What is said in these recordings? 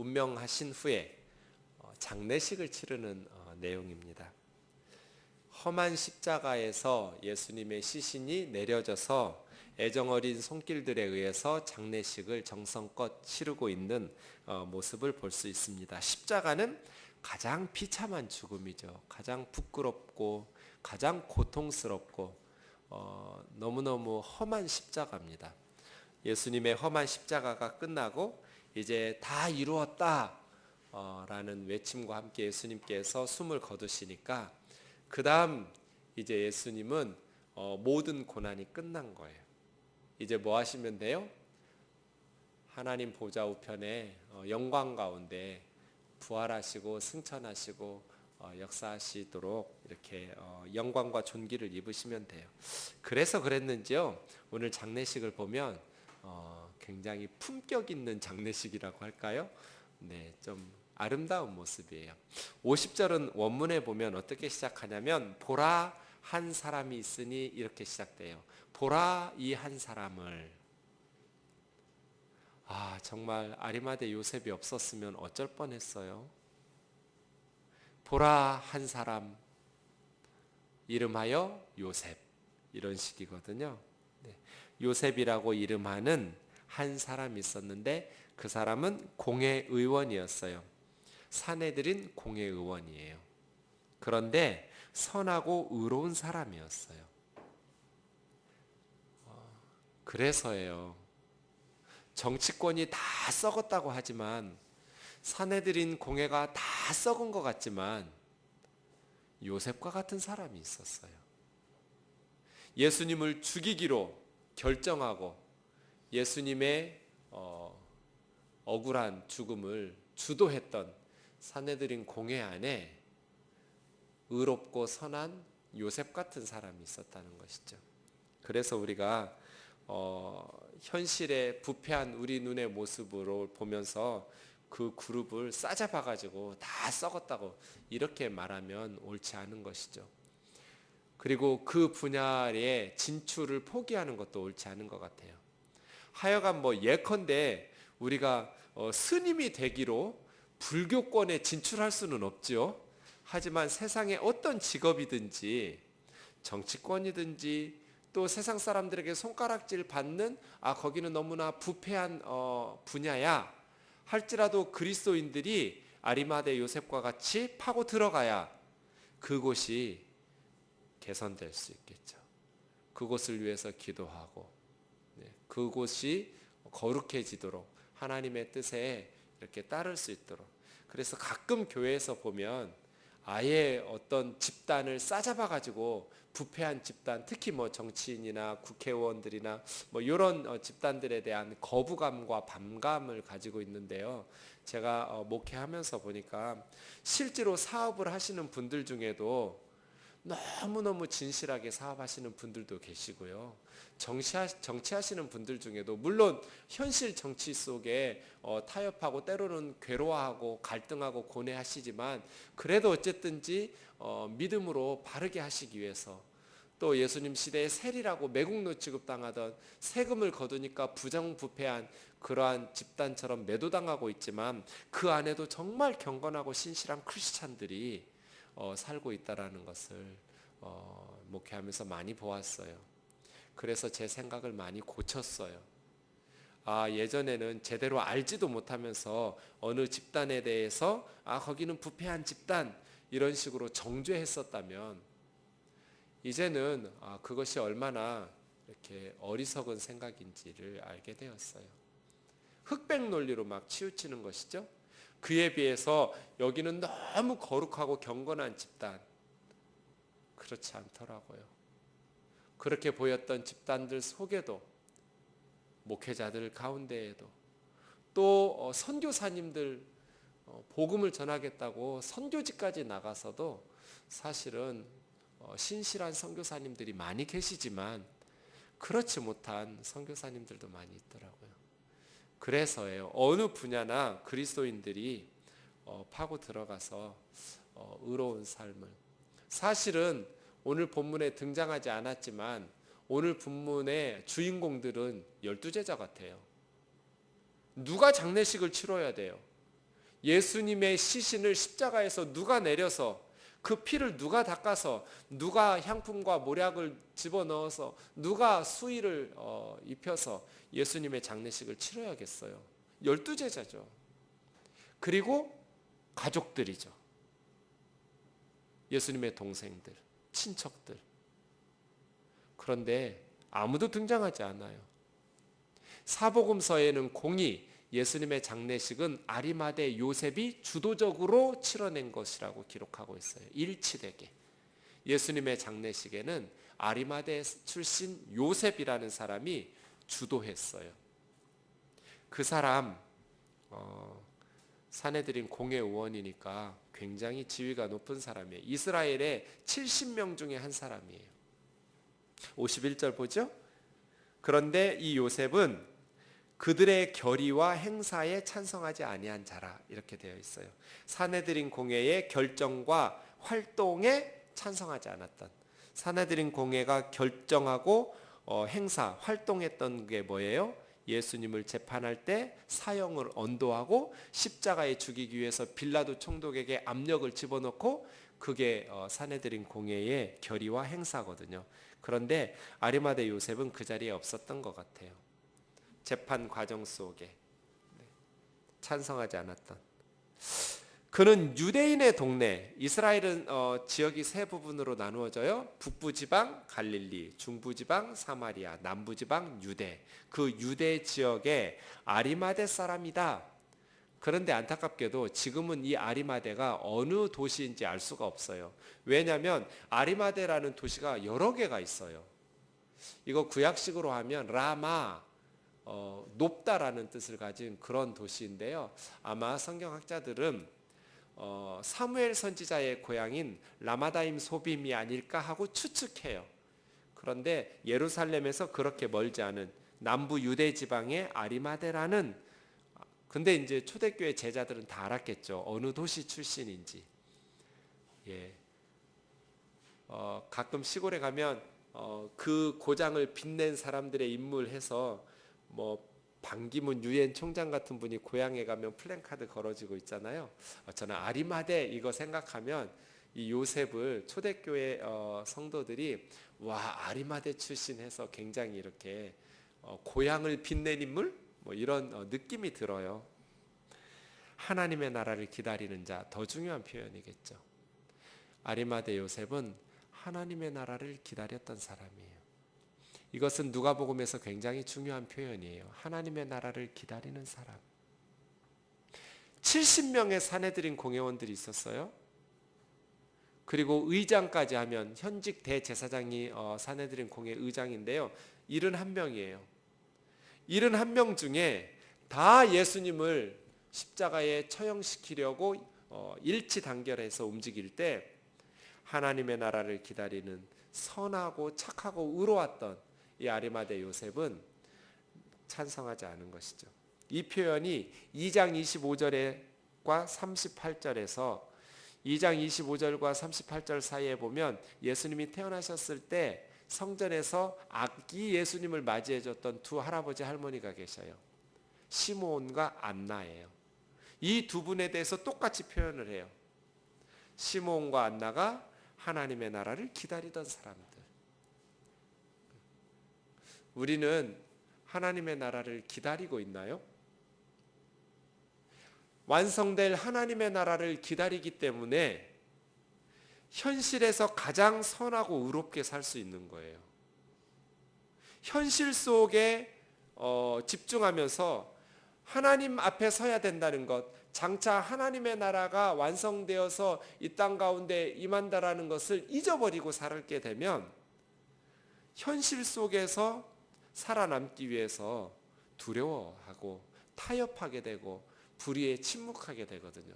운명하신 후에 장례식을 치르는 내용입니다. 험한 십자가에서 예수님의 시신이 내려져서 애정어린 손길들에 의해서 장례식을 정성껏 치르고 있는 모습을 볼 수 있습니다. 십자가는 가장 비참한 죽음이죠. 가장 부끄럽고 가장 고통스럽고 너무너무 험한 십자가입니다. 예수님의 험한 십자가가 끝나고 이제 다 이루었다 라는 외침과 함께 예수님께서 숨을 거두시니까 그 다음 이제 예수님은 모든 고난이 끝난 거예요. 이제 뭐 하시면 돼요? 하나님 보좌 우편에 영광 가운데 부활하시고 승천하시고 역사하시도록 이렇게 영광과 존귀를 입으시면 돼요. 그래서 그랬는지요, 오늘 장례식을 보면 굉장히 품격 있는 장례식이라고 할까요? 네, 좀 아름다운 모습이에요. 50절은 원문에 보면 어떻게 시작하냐면 보라 한 사람이 있으니 이렇게 시작돼요. 보라 이 한 사람을. 정말 아리마대 요셉이 없었으면 어쩔 뻔했어요. 보라 한 사람 이름하여 요셉, 이런 식이거든요. 네. 요셉이라고 이름하는 한 사람이 있었는데 그 사람은 공회의원이었어요. 사내들인 공회의원이에요. 그런데 선하고 의로운 사람이었어요. 그래서예요. 정치권이 다 썩었다고 하지만, 사내들인 공회가 다 썩은 것 같지만 요셉과 같은 사람이 있었어요. 예수님을 죽이기로 결정하고 예수님의 억울한 죽음을 주도했던 사내들인 공회 안에 의롭고 선한 요셉 같은 사람이 있었다는 것이죠. 그래서 우리가 현실의 부패한 우리 눈의 모습으로 보면서 그 그룹을 싸잡아가지고 다 썩었다고 이렇게 말하면 옳지 않은 것이죠. 그리고 그 분야의 진출을 포기하는 것도 옳지 않은 것 같아요. 하여간 예컨대 우리가 스님이 되기로 불교권에 진출할 수는 없죠. 하지만 세상의 어떤 직업이든지 정치권이든지 또 세상 사람들에게 손가락질 받는 거기는 너무나 부패한 분야야 할지라도 그리스도인들이 아리마대 요셉과 같이 파고 들어가야 그곳이 개선될 수 있겠죠. 그곳을 위해서 기도하고 그곳이 거룩해지도록 하나님의 뜻에 이렇게 따를 수 있도록. 그래서 가끔 교회에서 보면 아예 어떤 집단을 싸잡아 가지고 부패한 집단, 특히 정치인이나 국회의원들이나 이런 집단들에 대한 거부감과 반감을 가지고 있는데요. 제가 목회하면서 보니까 실제로 사업을 하시는 분들 중에도 너무너무 진실하게 사업하시는 분들도 계시고요. 정치하시는 분들 중에도 물론 현실 정치 속에 타협하고 때로는 괴로워하고 갈등하고 고뇌하시지만 그래도 어쨌든지 믿음으로 바르게 하시기 위해서, 또 예수님 시대에 세리라고 매국노 취급당하던 세금을 거두니까 부정부패한 그러한 집단처럼 매도당하고 있지만 그 안에도 정말 경건하고 신실한 크리스찬들이 살고 있다라는 것을 목회하면서 많이 보았어요. 그래서 제 생각을 많이 고쳤어요. 예전에는 제대로 알지도 못하면서 어느 집단에 대해서 거기는 부패한 집단 이런 식으로 정죄했었다면 이제는 그것이 얼마나 이렇게 어리석은 생각인지를 알게 되었어요. 흑백 논리로 막 치우치는 것이죠. 그에 비해서 여기는 너무 거룩하고 경건한 집단, 그렇지 않더라고요. 그렇게 보였던 집단들 속에도, 목회자들 가운데에도, 또 선교사님들 복음을 전하겠다고 선교지까지 나가서도 사실은 신실한 선교사님들이 많이 계시지만 그렇지 못한 선교사님들도 많이 있더라고요. 그래서예요. 어느 분야나 그리스도인들이 파고 들어가서 의로운 삶을, 사실은 오늘 본문에 등장하지 않았지만 오늘 본문의 주인공들은 12제자 같아요. 누가 장례식을 치러야 돼요? 예수님의 시신을 십자가에서 누가 내려서 그 피를 누가 닦아서 누가 향품과 모략을 집어넣어서 누가 수의를 입혀서 예수님의 장례식을 치러야겠어요. 12제자죠. 그리고 가족들이죠. 예수님의 동생들, 친척들. 그런데 아무도 등장하지 않아요. 사복음서에는 공히 예수님의 장례식은 아리마대 요셉이 주도적으로 치러낸 것이라고 기록하고 있어요. 일치되게. 예수님의 장례식에는 아리마대 출신 요셉이라는 사람이 주도했어요. 그 사람 사내들인 공회 의원이니까 굉장히 지위가 높은 사람이에요. 이스라엘의 70명 중에 한 사람이에요. 51절 보죠? 그런데 이 요셉은 그들의 결의와 행사에 찬성하지 아니한 자라 이렇게 되어 있어요. 사내들인 공회의 결정과 활동에 찬성하지 않았던, 사내들인 공회가 결정하고 행사, 활동했던 게 뭐예요? 예수님을 재판할 때 사형을 언도하고 십자가에 죽이기 위해서 빌라도 총독에게 압력을 집어넣고 그게 사내들인 공회의 결의와 행사거든요. 그런데 아리마대 요셉은 그 자리에 없었던 것 같아요. 재판 과정 속에 찬성하지 않았던. 그는 유대인의 동네, 이스라엘은 지역이 세 부분으로 나누어져요. 북부지방 갈릴리, 중부지방 사마리아, 남부지방 유대. 그 유대 지역의 아리마대 사람이다. 그런데 안타깝게도 지금은 이 아리마대가 어느 도시인지 알 수가 없어요. 왜냐하면 아리마대라는 도시가 여러 개가 있어요. 이거 구약식으로 하면 라마, 높다라는 뜻을 가진 그런 도시인데요. 아마 성경학자들은 사무엘 선지자의 고향인 라마다임 소빔이 아닐까 하고 추측해요. 그런데 예루살렘에서 그렇게 멀지 않은 남부 유대 지방의 아리마대라는, 근데 이제 초대교회 제자들은 다 알았겠죠. 어느 도시 출신인지. 예. 가끔 시골에 가면 그 고장을 빛낸 사람들의 인물해서 뭐 반기문 유엔 총장 같은 분이 고향에 가면 플랜카드 걸어지고 있잖아요. 저는 아리마대 이거 생각하면 이 요셉을 초대교회 성도들이 와 아리마대 출신해서 굉장히 이렇게 고향을 빛낸 인물 뭐 이런 느낌이 들어요. 하나님의 나라를 기다리는 자, 더 중요한 표현이겠죠. 아리마대 요셉은 하나님의 나라를 기다렸던 사람이에요. 이것은 누가복음에서 굉장히 중요한 표현이에요. 하나님의 나라를 기다리는 사람. 70명의 사내들인 공회원들이 있었어요. 그리고 의장까지 하면 현직 대제사장이 사내들인 공회 의장인데요. 71명이에요. 71명 중에 다 예수님을 십자가에 처형시키려고 일치단결해서 움직일 때 하나님의 나라를 기다리는 선하고 착하고 의로웠던 이 아리마대 요셉은 찬성하지 않은 것이죠. 이 표현이 2장 25절과 38절에서 2장 25절과 38절 사이에 보면 예수님이 태어나셨을 때 성전에서 아기 예수님을 맞이해 줬던 두 할아버지 할머니가 계셔요. 시므온과 안나예요. 이 두 분에 대해서 똑같이 표현을 해요. 시므온과 안나가 하나님의 나라를 기다리던 사람들. 우리는 하나님의 나라를 기다리고 있나요? 완성될 하나님의 나라를 기다리기 때문에 현실에서 가장 선하고 의롭게 살 수 있는 거예요. 현실 속에 집중하면서 하나님 앞에 서야 된다는 것, 장차 하나님의 나라가 완성되어서 이 땅 가운데 임한다라는 것을 잊어버리고 살게 되면 현실 속에서 살아남기 위해서 두려워하고 타협하게 되고 불의에 침묵하게 되거든요.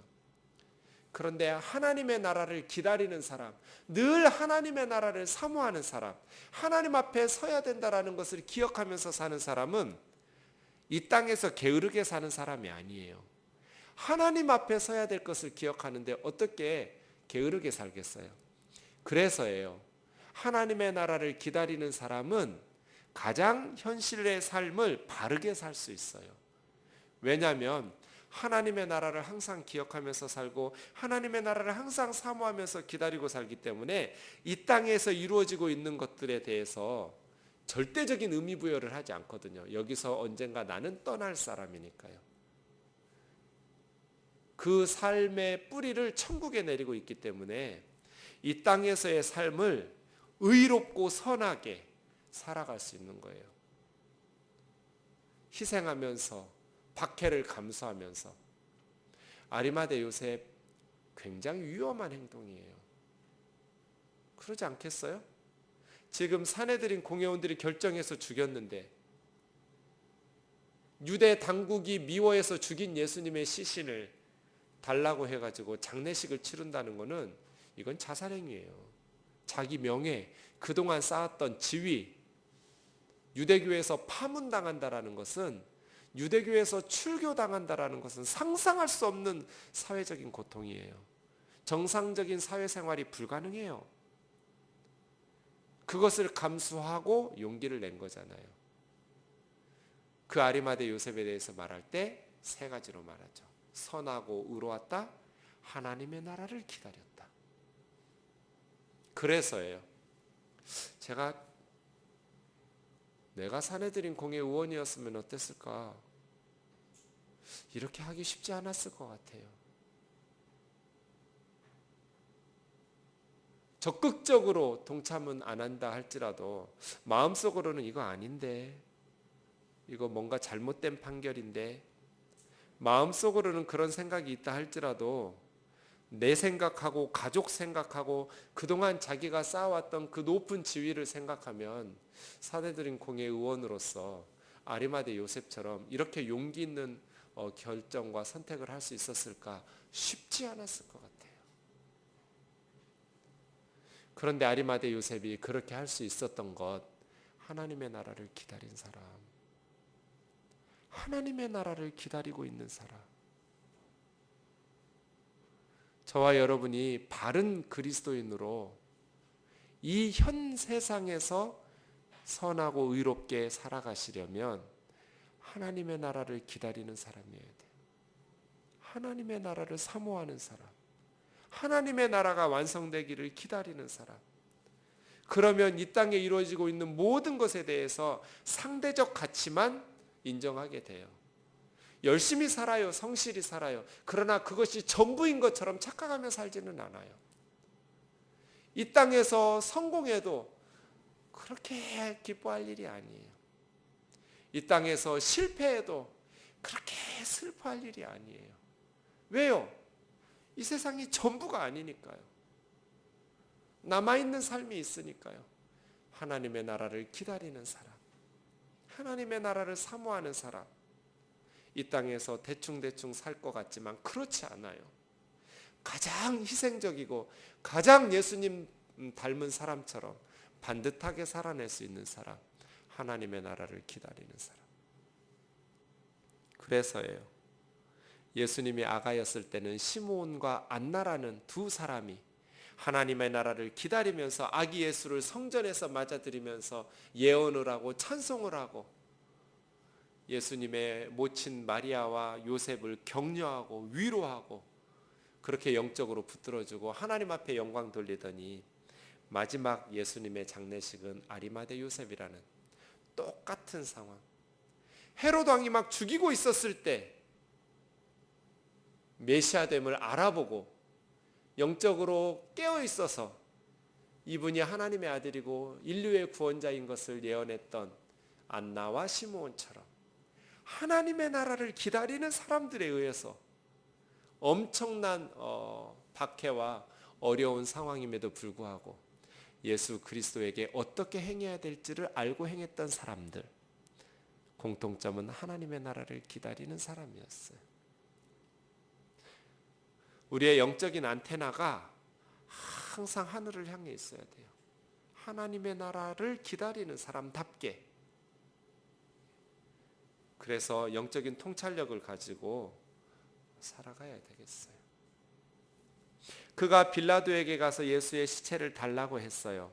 그런데 하나님의 나라를 기다리는 사람, 늘 하나님의 나라를 사모하는 사람, 하나님 앞에 서야 된다라는 것을 기억하면서 사는 사람은 이 땅에서 게으르게 사는 사람이 아니에요. 하나님 앞에 서야 될 것을 기억하는데 어떻게 게으르게 살겠어요? 그래서예요. 하나님의 나라를 기다리는 사람은 가장 현실의 삶을 바르게 살 수 있어요. 왜냐하면 하나님의 나라를 항상 기억하면서 살고 하나님의 나라를 항상 사모하면서 기다리고 살기 때문에 이 땅에서 이루어지고 있는 것들에 대해서 절대적인 의미 부여를 하지 않거든요. 여기서 언젠가 나는 떠날 사람이니까요. 그 삶의 뿌리를 천국에 내리고 있기 때문에 이 땅에서의 삶을 의롭고 선하게 살아갈 수 있는 거예요. 희생하면서 박해를 감수하면서. 아리마대 요셉 굉장히 위험한 행동이에요. 그러지 않겠어요? 지금 사내들인 공회원들이 결정해서 죽였는데 유대 당국이 미워해서 죽인 예수님의 시신을 달라고 해가지고 장례식을 치른다는 것은 이건 자살행위예요. 자기 명예, 그동안 쌓았던 지위, 유대교에서 파문당한다라는 것은, 유대교에서 출교당한다라는 것은 상상할 수 없는 사회적인 고통이에요. 정상적인 사회생활이 불가능해요. 그것을 감수하고 용기를 낸 거잖아요. 그 아리마대 요셉에 대해서 말할 때 세 가지로 말하죠. 선하고 의로웠다, 하나님의 나라를 기다렸다. 그래서예요. 내가 사내들인 공회 의원이었으면 어땠을까? 이렇게 하기 쉽지 않았을 것 같아요. 적극적으로 동참은 안 한다 할지라도 마음속으로는 이거 아닌데, 이거 뭔가 잘못된 판결인데, 마음속으로는 그런 생각이 있다 할지라도 내 생각하고 가족 생각하고 그동안 자기가 쌓아왔던 그 높은 지위를 생각하면 사내들인 공회 의원으로서 아리마대 요셉처럼 이렇게 용기 있는 결정과 선택을 할 수 있었을까? 쉽지 않았을 것 같아요. 그런데 아리마대 요셉이 그렇게 할 수 있었던 것, 하나님의 나라를 기다린 사람, 하나님의 나라를 기다리고 있는 사람. 저와 여러분이 바른 그리스도인으로 이 현 세상에서 선하고 의롭게 살아가시려면 하나님의 나라를 기다리는 사람이어야 돼요. 하나님의 나라를 사모하는 사람, 하나님의 나라가 완성되기를 기다리는 사람. 그러면 이 땅에 이루어지고 있는 모든 것에 대해서 상대적 가치만 인정하게 돼요. 열심히 살아요. 성실히 살아요. 그러나 그것이 전부인 것처럼 착각하며 살지는 않아요. 이 땅에서 성공해도 그렇게 기뻐할 일이 아니에요. 이 땅에서 실패해도 그렇게 슬퍼할 일이 아니에요. 왜요? 이 세상이 전부가 아니니까요. 남아있는 삶이 있으니까요. 하나님의 나라를 기다리는 사람, 하나님의 나라를 사모하는 사람, 이 땅에서 대충대충 살 것 같지만 그렇지 않아요. 가장 희생적이고 가장 예수님 닮은 사람처럼 반듯하게 살아낼 수 있는 사람, 하나님의 나라를 기다리는 사람. 그래서예요. 예수님이 아가였을 때는 시므온과 안나라는 두 사람이 하나님의 나라를 기다리면서 아기 예수를 성전에서 맞아들이면서 예언을 하고 찬송을 하고 예수님의 모친 마리아와 요셉을 격려하고 위로하고 그렇게 영적으로 붙들어주고 하나님 앞에 영광 돌리더니 마지막 예수님의 장례식은 아리마대 요셉이라는 똑같은 상황. 헤롯 왕이 막 죽이고 있었을 때 메시아됨을 알아보고 영적으로 깨어 있어서 이분이 하나님의 아들이고 인류의 구원자인 것을 예언했던 안나와 시므온처럼 하나님의 나라를 기다리는 사람들에 의해서 엄청난 박해와 어려운 상황임에도 불구하고 예수 그리스도에게 어떻게 행해야 될지를 알고 행했던 사람들, 공통점은 하나님의 나라를 기다리는 사람이었어요. 우리의 영적인 안테나가 항상 하늘을 향해 있어야 돼요. 하나님의 나라를 기다리는 사람답게. 그래서 영적인 통찰력을 가지고 살아가야 되겠어요. 그가 빌라도에게 가서 예수의 시체를 달라고 했어요.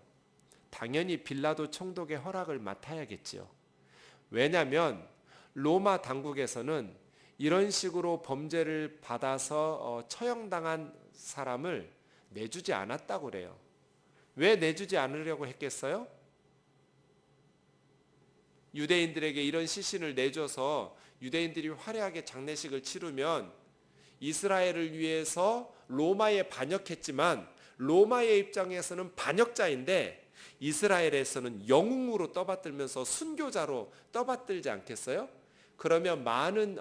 당연히 빌라도 총독의 허락을 맡아야겠지요. 왜냐하면 로마 당국에서는 이런 식으로 범죄를 받아서 처형당한 사람을 내주지 않았다고 그래요. 왜 내주지 않으려고 했겠어요? 유대인들에게 이런 시신을 내줘서 유대인들이 화려하게 장례식을 치르면 이스라엘을 위해서 로마에 반역했지만 로마의 입장에서는 반역자인데 이스라엘에서는 영웅으로 떠받들면서 순교자로 떠받들지 않겠어요? 그러면 많은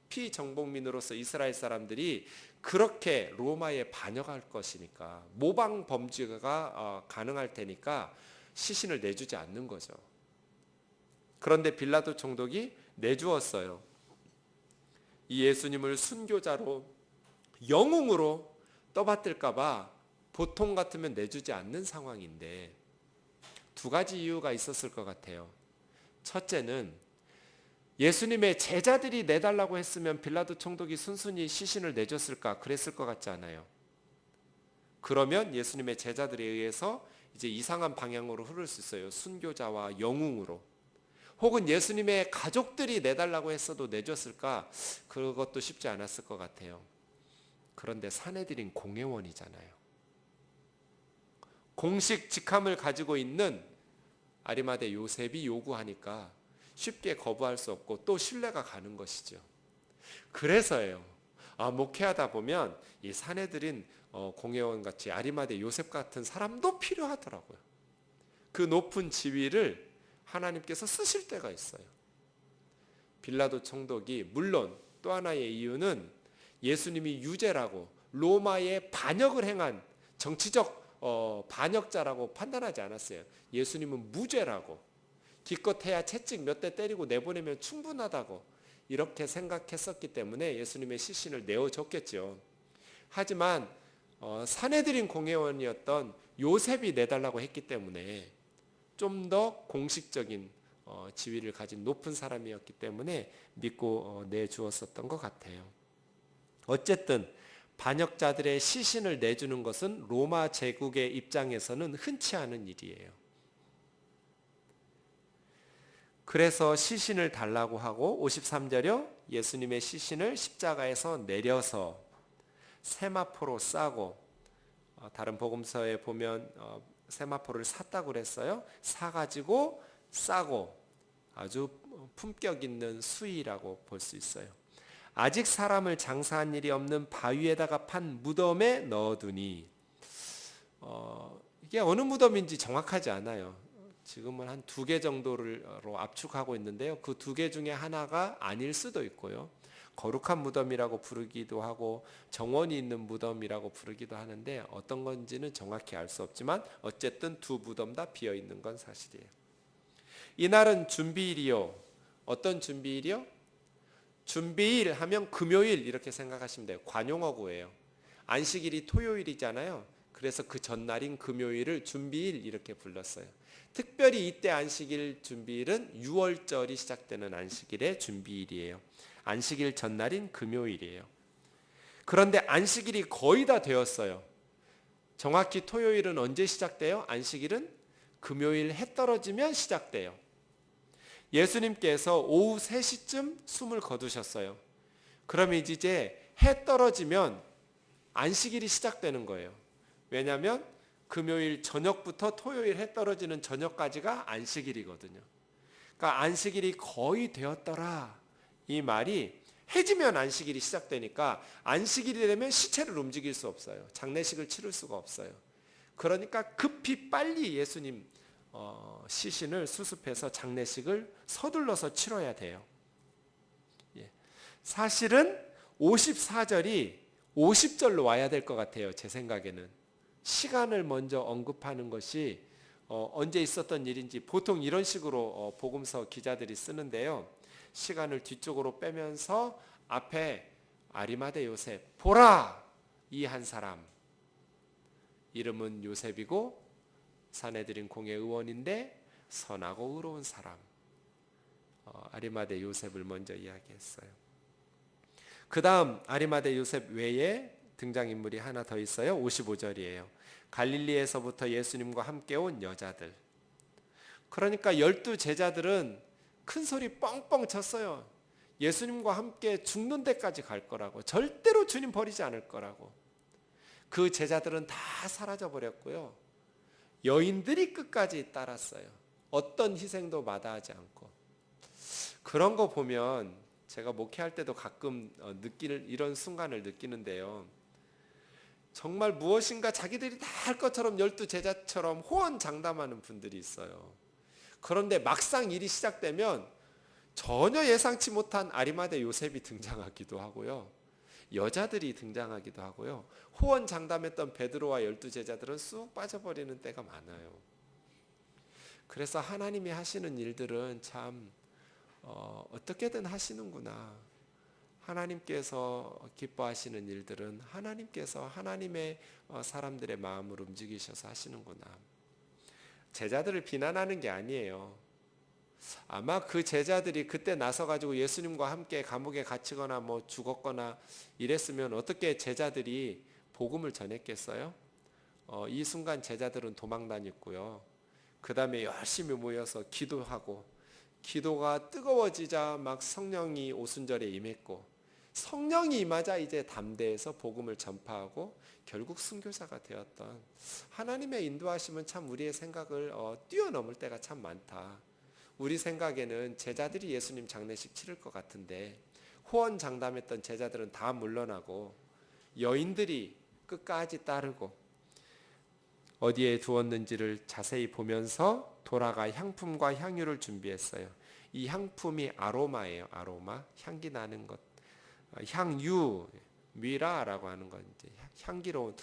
피정복민으로서 이스라엘 사람들이 그렇게 로마에 반역할 것이니까 모방 범죄가 가능할 테니까 시신을 내주지 않는 거죠. 그런데 빌라도 총독이 내주었어요. 이 예수님을 순교자로 영웅으로 떠받들까 봐 보통 같으면 내주지 않는 상황인데 두 가지 이유가 있었을 것 같아요. 첫째는 예수님의 제자들이 내달라고 했으면 빌라도 총독이 순순히 시신을 내줬을까? 그랬을 것 같지 않아요. 그러면 예수님의 제자들에 의해서 이제 이상한 방향으로 흐를 수 있어요. 순교자와 영웅으로. 혹은 예수님의 가족들이 내달라고 했어도 내줬을까? 그것도 쉽지 않았을 것 같아요. 그런데 사내들인 공회원이잖아요. 공식 직함을 가지고 있는 아리마대 요셉이 요구하니까 쉽게 거부할 수 없고 또 신뢰가 가는 것이죠. 그래서예요. 목회하다 보면 이 사내들인 공회원 같이 아리마대 요셉 같은 사람도 필요하더라고요. 그 높은 지위를 하나님께서 쓰실 때가 있어요. 빌라도 총독이 물론 또 하나의 이유는 예수님이 유죄라고 로마에 반역을 행한 정치적 반역자라고 판단하지 않았어요. 예수님은 무죄라고 기껏해야 채찍 몇 대 때리고 내보내면 충분하다고 이렇게 생각했었기 때문에 예수님의 시신을 내어줬겠죠. 하지만 사내들인 공회원이었던 요셉이 내달라고 했기 때문에 좀 더 공식적인 지위를 가진 높은 사람이었기 때문에 믿고 내주었었던 것 같아요. 어쨌든 반역자들의 시신을 내주는 것은 로마 제국의 입장에서는 흔치 않은 일이에요. 그래서 시신을 달라고 하고 53절이요. 예수님의 시신을 십자가에서 내려서 세마포로 싸고 다른 복음서에 보면 세마포를 샀다고 그랬어요. 사가지고 싸고 아주 품격 있는 수의라고 볼 수 있어요. 아직 사람을 장사한 일이 없는 바위에다가 판 무덤에 넣어두니 이게 어느 무덤인지 정확하지 않아요. 지금은 한 2개 정도로 압축하고 있는데요. 그 2개 중에 하나가 아닐 수도 있고요. 거룩한 무덤이라고 부르기도 하고 정원이 있는 무덤이라고 부르기도 하는데 어떤 건지는 정확히 알 수 없지만 어쨌든 두 무덤 다 비어 있는 건 사실이에요. 이날은 준비일이요. 어떤 준비일이요? 준비일 하면 금요일 이렇게 생각하시면 돼요. 관용어구예요. 안식일이 토요일이잖아요. 그래서 그 전날인 금요일을 준비일 이렇게 불렀어요. 특별히 이때 안식일 준비일은 6월절이 시작되는 안식일의 준비일이에요. 안식일 전날인 금요일이에요. 그런데 안식일이 거의 다 되었어요. 정확히 토요일은 언제 시작돼요? 안식일은 금요일 해 떨어지면 시작돼요. 예수님께서 오후 3시쯤 숨을 거두셨어요. 그러면 이제 해 떨어지면 안식일이 시작되는 거예요. 왜냐하면 금요일 저녁부터 토요일 해 떨어지는 저녁까지가 안식일이거든요. 그러니까 안식일이 거의 되었더라. 이 말이 해지면 안식일이 시작되니까 안식일이 되면 시체를 움직일 수 없어요. 장례식을 치를 수가 없어요. 그러니까 급히 빨리 예수님 시신을 수습해서 장례식을 서둘러서 치러야 돼요. 사실은 54절이 50절로 와야 될 것 같아요. 제 생각에는. 시간을 먼저 언급하는 것이 언제 있었던 일인지 보통 이런 식으로 복음서 기자들이 쓰는데요. 시간을 뒤쪽으로 빼면서 앞에 아리마대 요셉 보라 이 한 사람 이름은 요셉이고 사내들인 공회 의원인데 선하고 의로운 사람 아리마대 요셉을 먼저 이야기했어요. 그 다음 아리마대 요셉 외에 등장인물이 하나 더 있어요. 55절이에요. 갈릴리에서부터 예수님과 함께 온 여자들. 그러니까 12 제자들은 큰 소리 뻥뻥 쳤어요. 예수님과 함께 죽는 데까지 갈 거라고, 절대로 주님 버리지 않을 거라고. 그 제자들은 다 사라져 버렸고요. 여인들이 끝까지 따랐어요. 어떤 희생도 마다하지 않고. 그런 거 보면 제가 목회할 때도 가끔 느끼는 이런 순간을 느끼는데요. 정말 무엇인가 자기들이 다 할 것처럼 12제자처럼 호언장담하는 분들이 있어요. 그런데 막상 일이 시작되면 전혀 예상치 못한 아리마대 요셉이 등장하기도 하고요. 여자들이 등장하기도 하고요. 호언장담했던 베드로와 12제자들은 쑥 빠져버리는 때가 많아요. 그래서 하나님이 하시는 일들은 참 어떻게든 하시는구나. 하나님께서 기뻐하시는 일들은 하나님께서 하나님의 사람들의 마음을 움직이셔서 하시는구나. 제자들을 비난하는 게 아니에요. 아마 그 제자들이 그때 나서가지고 예수님과 함께 감옥에 갇히거나 뭐 죽었거나 이랬으면 어떻게 제자들이 복음을 전했겠어요? 이 순간 제자들은 도망 다녔고요. 그 다음에 열심히 모여서 기도하고, 기도가 뜨거워지자 막 성령이 오순절에 임했고, 성령이 임하자 이제 담대해서 복음을 전파하고 결국 순교자가 되었던, 하나님의 인도하심은 참 우리의 생각을 뛰어넘을 때가 참 많다. 우리 생각에는 제자들이 예수님 장례식 치를 것 같은데 호언장담했던 제자들은 다 물러나고 여인들이 끝까지 따르고 어디에 두었는지를 자세히 보면서 돌아가 향품과 향유를 준비했어요. 이 향품이 아로마예요. 아로마, 향기 나는 것. 향유, 미라라고 하는 건 이제 향기로운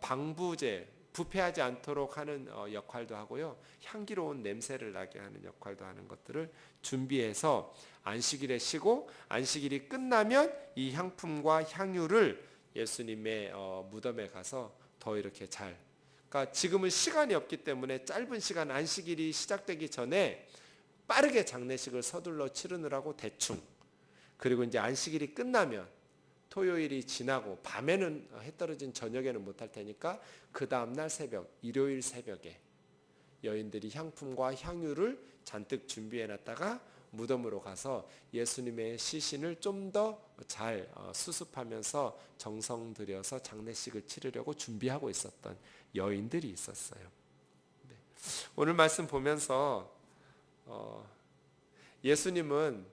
방부제, 부패하지 않도록 하는 역할도 하고요. 향기로운 냄새를 나게 하는 역할도 하는 것들을 준비해서 안식일에 쉬고, 안식일이 끝나면 이 향품과 향유를 예수님의 무덤에 가서 더 이렇게 잘, 그러니까 지금은 시간이 없기 때문에 짧은 시간, 안식일이 시작되기 전에 빠르게 장례식을 서둘러 치르느라고 대충, 그리고 이제 안식일이 끝나면 토요일이 지나고 밤에는 해 떨어진 저녁에는 못할 테니까 그 다음날 새벽, 일요일 새벽에 여인들이 향품과 향유를 잔뜩 준비해놨다가 무덤으로 가서 예수님의 시신을 좀 더 잘 수습하면서 정성 들여서 장례식을 치르려고 준비하고 있었던 여인들이 있었어요. 네. 오늘 말씀 보면서 예수님은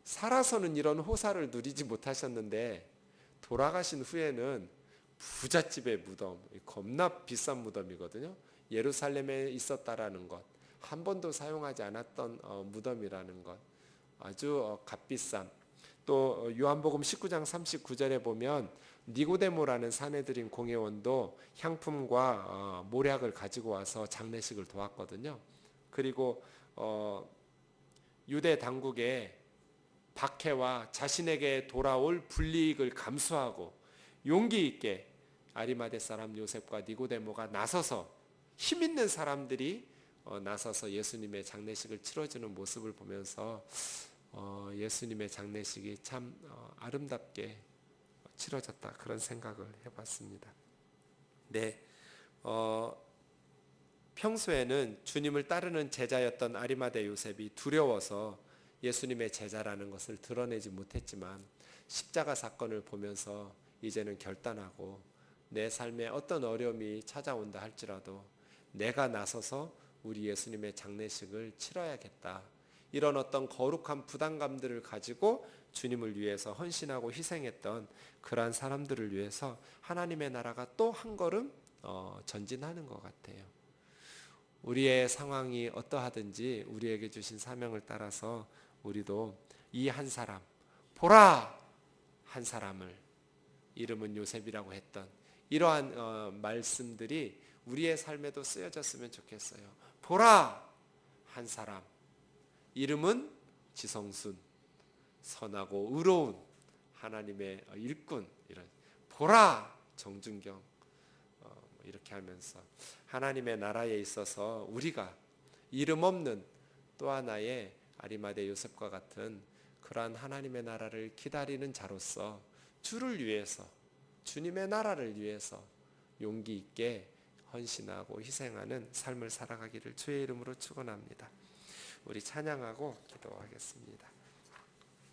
살아서는 이런 호사를 누리지 못하셨는데 돌아가신 후에는 부잣집의 무덤, 겁나 비싼 무덤이거든요. 예루살렘에 있었다라는 것, 한 번도 사용하지 않았던 무덤이라는 것, 아주 값비싼. 또 요한복음 19장 39절에 보면 니고데모라는 사내들인 공회원도 향품과 모략을 가지고 와서 장례식을 도왔거든요. 그리고 유대 당국에 박해와 자신에게 돌아올 불이익을 감수하고 용기 있게 아리마대 사람 요셉과 니고데모가 나서서, 힘 있는 사람들이 나서서 예수님의 장례식을 치러주는 모습을 보면서 예수님의 장례식이 참 아름답게 치러졌다, 그런 생각을 해봤습니다. 네, 평소에는 주님을 따르는 제자였던 아리마대 요셉이 두려워서 예수님의 제자라는 것을 드러내지 못했지만 십자가 사건을 보면서 이제는 결단하고, 내 삶에 어떤 어려움이 찾아온다 할지라도 내가 나서서 우리 예수님의 장례식을 치러야겠다, 이런 어떤 거룩한 부담감들을 가지고 주님을 위해서 헌신하고 희생했던 그러한 사람들을 위해서 하나님의 나라가 또 한 걸음 전진하는 것 같아요. 우리의 상황이 어떠하든지 우리에게 주신 사명을 따라서 우리도 이 한 사람, 보라 한 사람을, 이름은 요셉이라고 했던 이러한 말씀들이 우리의 삶에도 쓰여졌으면 좋겠어요. 보라 한 사람, 이름은 지성순, 선하고 의로운 하나님의 일꾼, 이런 보라 정준경, 이렇게 하면서 하나님의 나라에 있어서 우리가 이름 없는 또 하나의 아리마대 요셉과 같은 그러한 하나님의 나라를 기다리는 자로서 주를 위해서, 주님의 나라를 위해서 용기 있게 헌신하고 희생하는 삶을 살아가기를 주의 이름으로 축원합니다. 우리 찬양하고 기도하겠습니다.